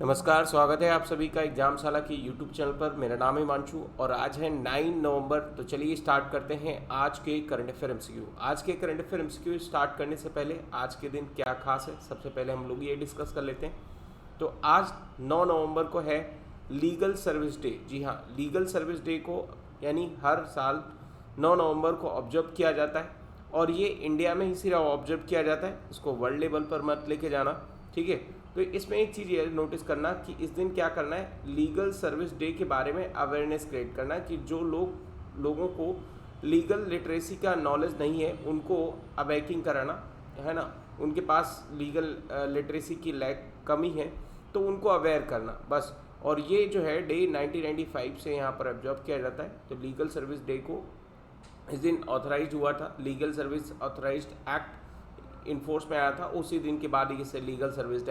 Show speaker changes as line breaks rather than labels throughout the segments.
नमस्कार, स्वागत है आप सभी का एग्जामशाला की यूट्यूब चैनल पर। मेरा नाम है हिमांशु और आज है 9 नवंबर। तो चलिए स्टार्ट करते हैं आज के करंट अफेयर एमसीक्यू। आज के करंट अफेयर एमसीक्यू स्टार्ट करने से पहले आज के दिन क्या खास है, सबसे पहले हम लोग ये डिस्कस कर लेते हैं। तो आज 9 नवंबर को है लीगल सर्विस डे। जी हाँ, लीगल सर्विस डे को यानी हर साल 9 नवंबर को ऑब्जर्व किया जाता है और ये इंडिया में ही सिर्फ ऑब्जर्व किया जाता है, इसको वर्ल्ड लेवल पर मत लेके जाना, ठीक है। तो इसमें एक चीज़ ये नोटिस करना कि इस दिन क्या करना है, लीगल सर्विस डे के बारे में अवेयरनेस क्रिएट करना है कि जो लोगों को लीगल लिटरेसी का नॉलेज नहीं है उनको अवेकिंग कराना है ना, उनके पास लीगल लिटरेसी की कमी है तो उनको अवेयर करना बस। और ये जो है डे 1995 से यहाँ पर ऑब्जर्व किया जाता है। तो लीगल सर्विस डे को इस दिन ऑथराइज हुआ था, legal service authorised act enforce में आया था, उसी दिन के बाद इसे लीगल सर्विस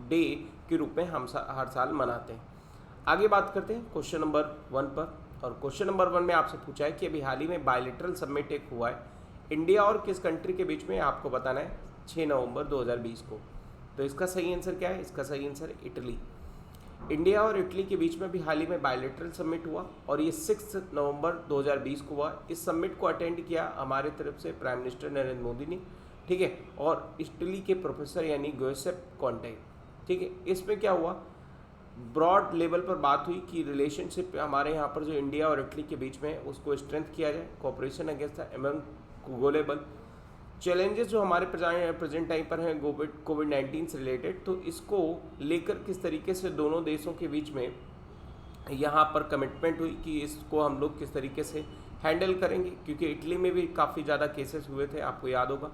डे के रूप में हम हर साल मनाते हैं। आगे बात करते हैं क्वेश्चन नंबर 1 पर। और क्वेश्चन नंबर 1 में आपसे पूछा है कि अभी हाल ही में बायलैटरल समिट एक हुआ है इंडिया और किस कंट्री के बीच में, आपको बताना है 6 नवंबर 2020 को। तो इसका सही आंसर क्या है? इसका सही आंसर है इटली। इंडिया और इटली के बीच में भी हाल ही में बायलैटरल समिट हुआ और ये 6 नवंबर 2020 को हुआ। इस समिट को अटेंड किया हमारे तरफ से प्राइम मिनिस्टर नरेंद्र मोदी ने, ठीक है, और इटली के प्रोफेसर यानी ग्यूसेप कॉन्टे, ठीक है। इसमें क्या हुआ, ब्रॉड लेवल पर बात हुई कि रिलेशनशिप हमारे यहाँ पर जो इंडिया और इटली के बीच में है उसको स्ट्रेंथ किया जाए, cooperation against the among global challenges जो हमारे प्रेजेंट टाइम पर हैं कोविड-19 से रिलेटेड, तो इसको लेकर किस तरीके से दोनों देशों के बीच में यहाँ पर कमिटमेंट हुई कि इसको हम लोग किस तरीके से हैंडल करेंगे, क्योंकि इटली में भी काफ़ी ज़्यादा केसेस हुए थे, आपको याद होगा,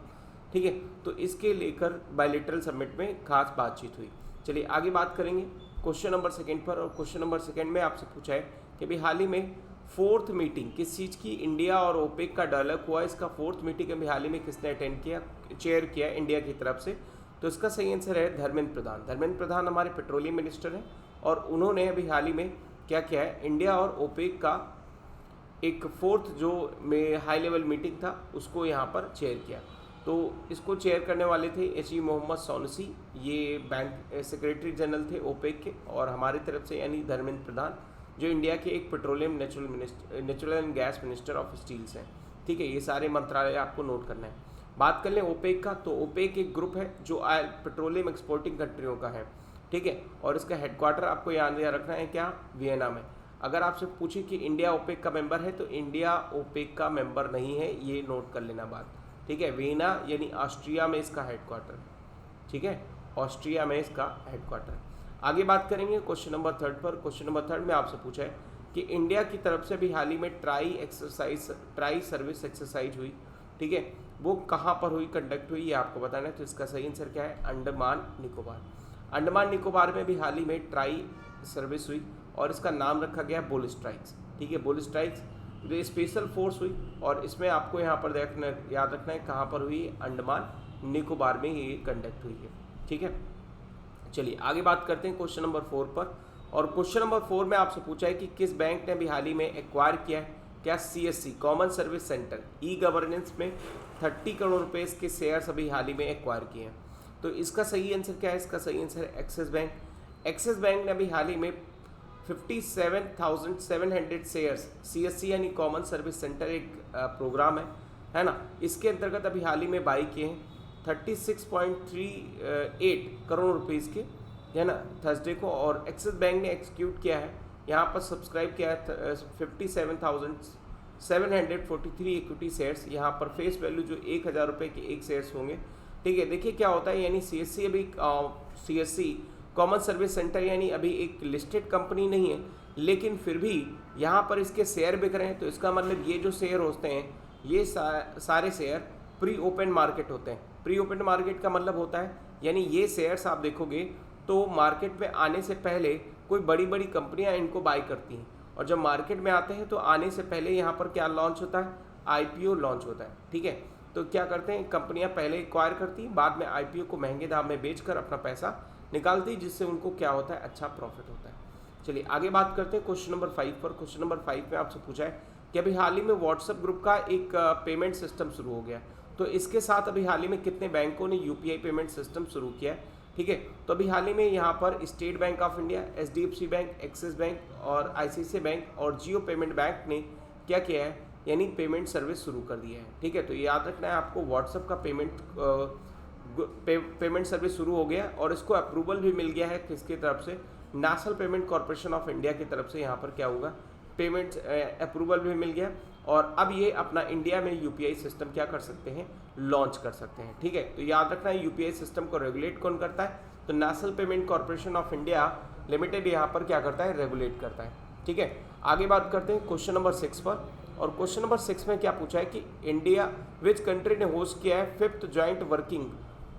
ठीक है। तो इसके लेकर बायलैटरल समिट में खास बातचीत हुई। चलिए आगे बात करेंगे क्वेश्चन नंबर 2 पर। और क्वेश्चन नंबर 2 में आपसे पूछा है कि अभी हाल ही में 4th मीटिंग किस चीज़ की, इंडिया और ओपेक का डायलॉग हुआ, इसका 4th मीटिंग अभी हाल ही में किसने अटेंड किया, चेयर किया इंडिया की तरफ से। तो इसका सही आंसर है धर्मेंद्र प्रधान। धर्मेंद्र प्रधान हमारे पेट्रोलियम मिनिस्टर हैं और उन्होंने अभी हाल ही में क्या किया है, इंडिया और ओपेक का एक 4th जो में हाई लेवल मीटिंग था उसको यहाँ पर चेयर किया। तो इसको चेयर करने वाले थे एच.ई. मोहम्मद सौनसी, ये बैंक सेक्रेटरी जनरल थे ओपेक के, और हमारी तरफ से यानी धर्मेंद्र प्रधान जो इंडिया के एक petroleum natural and gas minister of steels हैं, ठीक है। ये सारे मंत्रालय आपको नोट करना है। बात कर लें ओपेक का, तो ओपेक एक ग्रुप है जो पेट्रोलियम एक्सपोर्टिंग कंट्रियों का है, ठीक है, और इसका हेडक्वार्टर आपको याद रखना है क्या, वियना में। अगर आपसे पूछे कि इंडिया ओपेक का मेंबर है तो इंडिया ओपेक का मेंबर नहीं है, ये नोट कर लेना बात, ठीक है। वियना यानी ऑस्ट्रिया में इसका हेडक्वार्टर है, ठीक है, ऑस्ट्रिया में इसका हेडक्वार्टर है। आगे बात करेंगे क्वेश्चन नंबर 3 पर। क्वेश्चन नंबर 3 में आपसे पूछा है कि इंडिया की तरफ से भी हाल ही में ट्राई सर्विस एक्सरसाइज हुई, ठीक है, वो कहाँ पर हुई, कंडक्ट हुई, ये आपको बताना है। तो इसका सही आंसर क्या है, अंडमान निकोबार। अंडमान निकोबार में भी हाल ही में ट्राई सर्विस हुई और इसका नाम रखा गया बुल स्ट्राइक्स, ठीक है, बुल स्ट्राइक्स। ये स्पेशल फोर्स हुई और इसमें आपको यहाँ पर याद रखना है कहाँ पर हुई, अंडमान निकोबार में ये कंडक्ट हुई है, ठीक है। चलिए आगे बात करते हैं क्वेश्चन नंबर 4 पर। और क्वेश्चन नंबर 4 में आपसे पूछा है कि किस बैंक ने भी हाल ही में एक्वायर किया है क्या, CSC common service centre e governance में 30 करोड़ रुपए के शेयर्स अभी हाल ही में एक्वायर किए हैं। तो इसका सही आंसर क्या है, इसका सही आंसर है एक्सिस बैंक। एक्सिस बैंक ने अभी हाल ही में 57,700 शेयर्स, CSC यानी कॉमन सर्विस सेंटर एक प्रोग्राम है ना, इसके अंतर्गत अभी हाल ही में बाई किए हैं 36.38 करोड़ रुपीज़ के, है ना, थर्सडे को। और एक्सिस बैंक ने एक्सिक्यूट किया है, यहाँ पर सब्सक्राइब किया है 57,743 इक्विटी शेयर्स, यहाँ पर फेस वैल्यू जो 1,000 रुपये के एक शेयर्स होंगे, ठीक है। देखिए क्या होता है, यानी CSC अभी CSC कॉमन सर्विस सेंटर यानी अभी एक लिस्टेड कंपनी नहीं है, लेकिन फिर भी यहाँ पर इसके शेयर बिक रहे हैं। तो इसका मतलब ये जो शेयर होते हैं ये सारे शेयर प्री ओपन मार्केट होते हैं। प्री ओपन मार्केट का मतलब होता है यानी ये शेयर्स आप देखोगे तो मार्केट में आने से पहले कोई बड़ी बड़ी कंपनियां इनको बाय करती हैं, और जब मार्केट में आते हैं तो आने से पहले यहाँ पर क्या लॉन्च होता है, IPO लॉन्च होता है, ठीक है। तो क्या करते हैं, कंपनियां पहले एक्वायर करती हैं, बाद में IPO को महंगे दाम में बेचकर अपना पैसा निकालती है, जिससे उनको क्या होता है, अच्छा प्रॉफिट होता है। चलिए आगे बात करते हैं क्वेश्चन नंबर 5 पर। क्वेश्चन नंबर 5 में आपसे पूछा है कि अभी हाल ही में व्हाट्सएप ग्रुप का एक पेमेंट सिस्टम शुरू हो गया, तो इसके साथ अभी हाल ही में कितने बैंकों ने UPI पेमेंट सिस्टम शुरू किया है, ठीक है। तो अभी हाल ही में यहाँ पर state bank of India, HDFC bank, axis bank और ICICI बैंक और जियो पेमेंट बैंक ने क्या किया है, यानी पेमेंट सर्विस शुरू कर दिया है। ठीक है, तो याद रखना है आपको, व्हाट्सएप का पेमेंट सर्विस शुरू हो गया और इसको अप्रूवल भी मिल गया है किसकी तरफ से, national payment corporation of India की तरफ से। यहाँ पर क्या होगा, पेमेंट अप्रूवल भी मिल गया और अब ये अपना इंडिया में UPI सिस्टम क्या कर सकते हैं, लॉन्च कर सकते हैं। ठीक है, तो याद रखना है UPI सिस्टम को रेगुलेट कौन करता है, तो national payment corporation of India limited यहाँ पर क्या करता है, रेगुलेट करता है। ठीक है, आगे बात करते हैं क्वेश्चन नंबर 6 पर। और क्वेश्चन नंबर 6 में क्या पूछा है कि इंडिया विच कंट्री ने होस्ट किया है 5th joint working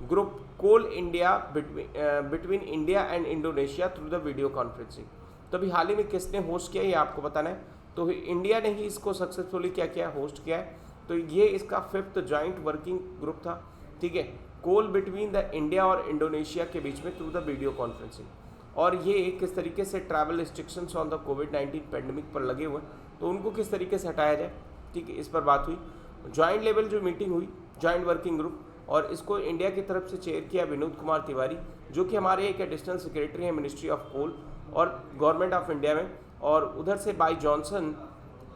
group coal India between India and Indonesia through the video conferencing. तो अभी हाल ही में किसने होस्ट किया, ये आपको बताना है। तो इंडिया ने ही इसको सक्सेसफुली क्या किया, होस्ट किया है। तो ये इसका 5th जॉइंट वर्किंग ग्रुप था। ठीक है, कोल बिटवीन द इंडिया और इंडोनेशिया के बीच में थ्रू द वीडियो कॉन्फ्रेंसिंग। और ये किस तरीके से travel restrictions on the covid pandemic पर लगे हुए, तो उनको किस तरीके से हटाया जाए। ठीक है, इस पर बात हुई। जॉइंट लेवल जो मीटिंग हुई, जॉइंट वर्किंग ग्रुप, और इसको इंडिया की तरफ से चेयर किया विनोद कुमार तिवारी, जो कि हमारे एक एडिशनल सेक्रेटरी हैं मिनिस्ट्री ऑफ कोल और गवर्नमेंट ऑफ इंडिया में। और उधर से बाई Johnson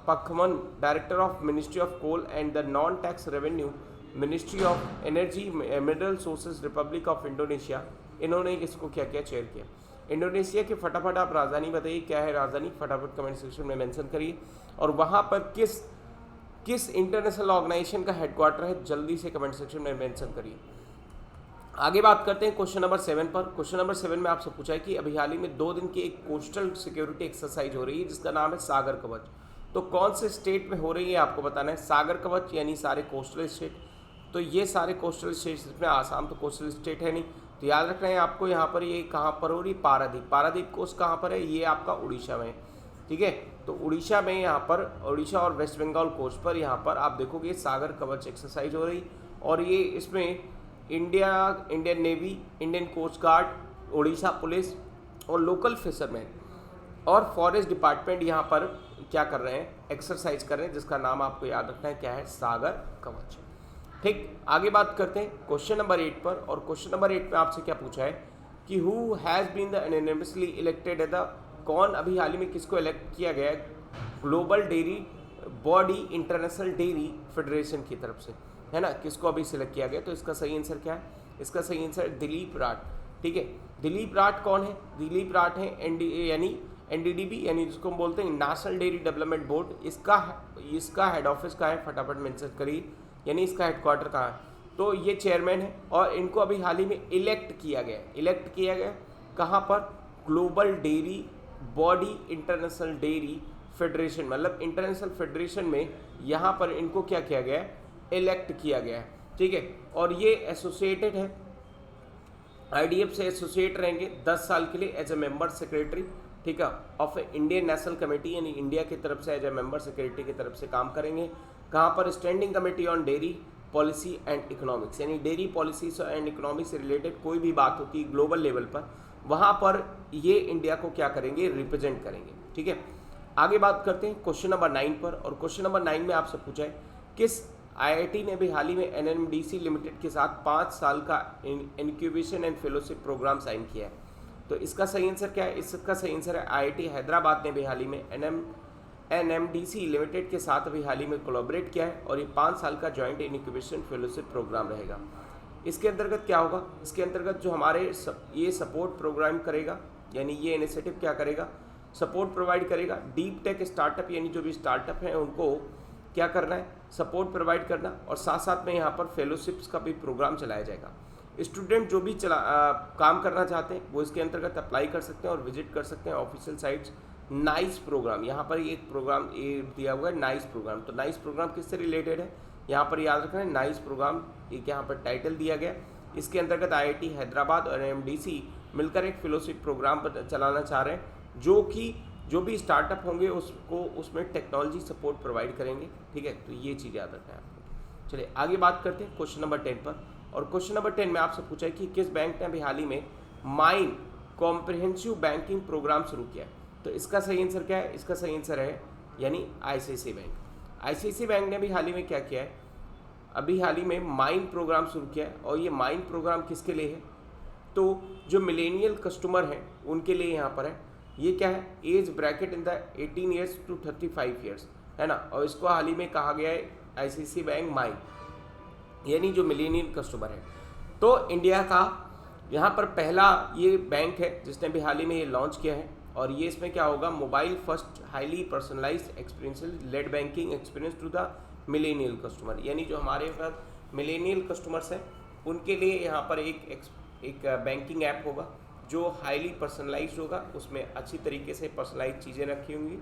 Pakhman, director of ministry of coal and the non tax revenue ministry of energy mineral sources republic of Indonesia, इन्होंने इसको क्या किया, चेयर किया। इंडोनेशिया की फटाफट आप राजधानी बताइए, क्या है राजधानी, फटाफट कमेंट सेक्शन में मेंशन करिए। और वहाँ पर किस इंटरनेशनल ऑर्गेनाइजेशन का हेडक्वार्टर है, जल्दी से कमेंट सेक्शन में मेंशन करिए। आगे बात करते हैं क्वेश्चन नंबर 7 पर। क्वेश्चन नंबर 7 में आपसे पूछा है कि अभी हाल ही में 2 दिन की एक कोस्टल सिक्योरिटी एक्सरसाइज हो रही है जिसका नाम है सागर कवच। तो कौन से स्टेट में हो रही है आपको बताना है। सागर कवच यानी सारे कोस्टल स्टेट, तो ये सारे कोस्टल स्टेट में आसाम तो कोस्टल स्टेट है नहीं, तो याद रखना है आपको। यहाँ पर ये कहाँ पर हो रही, पारादीप। पारादीप कोस्ट कहाँ पर है, ये आपका उड़ीसा में है। ठीक है, तो उड़ीसा में यहाँ पर, उड़ीसा और वेस्ट बंगाल कोस्ट पर यहाँ पर आप देखोगे सागर कवच एक्सरसाइज हो रही। और ये इसमें Indian Navy, Indian Coast Guard, Orissa police और लोकल फिशरमैन और फॉरेस्ट डिपार्टमेंट यहाँ पर क्या कर रहे हैं, एक्सरसाइज कर रहे हैं, जिसका नाम आपको याद रखना है, क्या है, सागर कवच। ठीक, आगे बात करते हैं क्वेश्चन नंबर 8 पर। और क्वेश्चन नंबर 8 में आपसे क्या पूछा है कि who has been the anonymously elected as the, कौन अभी हाल ही में किसको इलेक्ट किया गया है global dairy body international dairy federation की तरफ से, है ना, किसको अभी सिलेक्ट किया गया। तो इसका सही आंसर क्या है, इसका सही आंसर है दिलीप राठ। ठीक है, दिलीप राठ कौन है, दिलीप राठ है यानी NDDB यानी जिसको हम बोलते हैं नेशनल डेयरी डेवलपमेंट बोर्ड। इसका हेड ऑफिस कहाँ है, फटाफट मेंशन करिए, यानी इसका हेडक्वार्टर कहाँ है। तो ये चेयरमैन है और इनको अभी हाल ही में इलेक्ट किया गया कहाँ पर, global dairy body international dairy federation, मतलब इंटरनेशनल फेडरेशन में यहाँ पर इनको क्या किया गया है, इलेक्ट किया गया है। ठीक है, और ये एसोसिएटेड है, IDF से एसोसिएट रहेंगे 10 साल के लिए एज ए मेंबर सेक्रेटरी। ठीक है, ऑफ इंडियन नेशनल कमेटी, यानी इंडिया की तरफ से एज ए मेंबर सेक्रेटरी की तरफ से काम करेंगे। कहाँ पर, standing committee on dairy policy and economics, यानी डेयरी पॉलिसीज एंड इकोनॉमिक्स से रिलेटेड कोई भी बात होती है ग्लोबल लेवल पर, वहाँ पर ये इंडिया को क्या करेंगे, रिप्रेजेंट करेंगे। ठीक है, आगे बात करते हैं क्वेश्चन नंबर 9 पर। और क्वेश्चन नंबर 9 में आपसे पूछा है किस IIT ने भी हाल ही में NMDC लिमिटेड के साथ 5 साल का incubation and fellowship program sign किया है। तो इसका सही आंसर क्या है, इसका सही आंसर है IIT हैदराबाद ने भी हाल ही में NMDC लिमिटेड के साथ अभी हाल ही में कोलैबोरेट किया है और ये 5 साल का जॉइंट इंक्यूबेशन फेलोशिप प्रोग्राम रहेगा। इसके अंतर्गत क्या होगा, इसके अंतर्गत जो हमारे ये सपोर्ट प्रोग्राम करेगा, यानी ये इनिशिएटिव क्या करेगा, सपोर्ट प्रोवाइड करेगा डीप टेक स्टार्टअप, यानी जो भी स्टार्टअप हैं उनको क्या करना है, सपोर्ट प्रोवाइड करना। और साथ साथ में यहाँ पर फेलोशिप्स का भी प्रोग्राम चलाया जाएगा। स्टूडेंट जो भी काम करना चाहते हैं वो इसके अंतर्गत अप्लाई कर सकते हैं और विजिट कर सकते हैं ऑफिशियल साइट्स। नाइस प्रोग्राम, यहाँ पर एक प्रोग्राम ये दिया हुआ है नाइस प्रोग्राम। तो नाइस प्रोग्राम किससे रिलेटेड है, यहाँ पर याद रखना है नाइस प्रोग्राम, एक यहाँ पर टाइटल दिया गया। इसके अंतर्गत IIT हैदराबाद और NMDC मिलकर एक फेलोशिप प्रोग्राम चलाना चाह रहे हैं, जो भी स्टार्टअप होंगे उसको उसमें टेक्नोलॉजी सपोर्ट प्रोवाइड करेंगे। ठीक है, तो ये चीज़ याद रखना है आपको। चलिए आगे बात करते हैं क्वेश्चन नंबर 10 पर। और क्वेश्चन नंबर 10 में आपसे पूछा है कि किस बैंक ने अभी हाल ही में माइन कॉम्प्रिहेंसिव बैंकिंग प्रोग्राम शुरू किया है। तो इसका सही आंसर क्या है, इसका सही आंसर है यानी ICICI बैंक। ICICI बैंक ने भी हाल ही में क्या किया है, अभी हाल ही में माइन प्रोग्राम शुरू किया है। और ये माइन प्रोग्राम किसके लिए है, तो जो मिलेनियल कस्टमर हैं उनके लिए यहाँ पर है, ये क्या है, age bracket in the 18 years to 35 years, है ना। और इसको हाल ही में कहा गया है आईसीआईसीआई बैंक माई, यानी जो मिलेनियल कस्टमर है। तो इंडिया का यहाँ पर पहला ये बैंक है जिसने भी हाल ही में ये लॉन्च किया है। और ये इसमें क्या होगा, mobile first highly personalised experience led banking experience to the millennial customer, यानी जो हमारे पास मिलेनियल कस्टमर्स हैं उनके लिए यहाँ पर एक बैंकिंग ऐप होगा जो हाईली पर्सनलाइज्ड होगा, उसमें अच्छी तरीके से पर्सनलाइज चीज़ें रखी होंगी।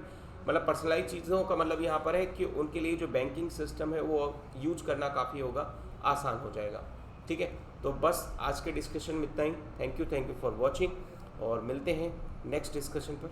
मतलब पर्सनलाइज चीज़ों का मतलब यहाँ पर है कि उनके लिए जो बैंकिंग सिस्टम है वो यूज करना काफ़ी होगा, आसान हो जाएगा। ठीक है, तो बस आज के डिस्कशन में इतना ही। थैंक यू फॉर वॉचिंग और मिलते हैं नेक्स्ट डिस्कशन पर।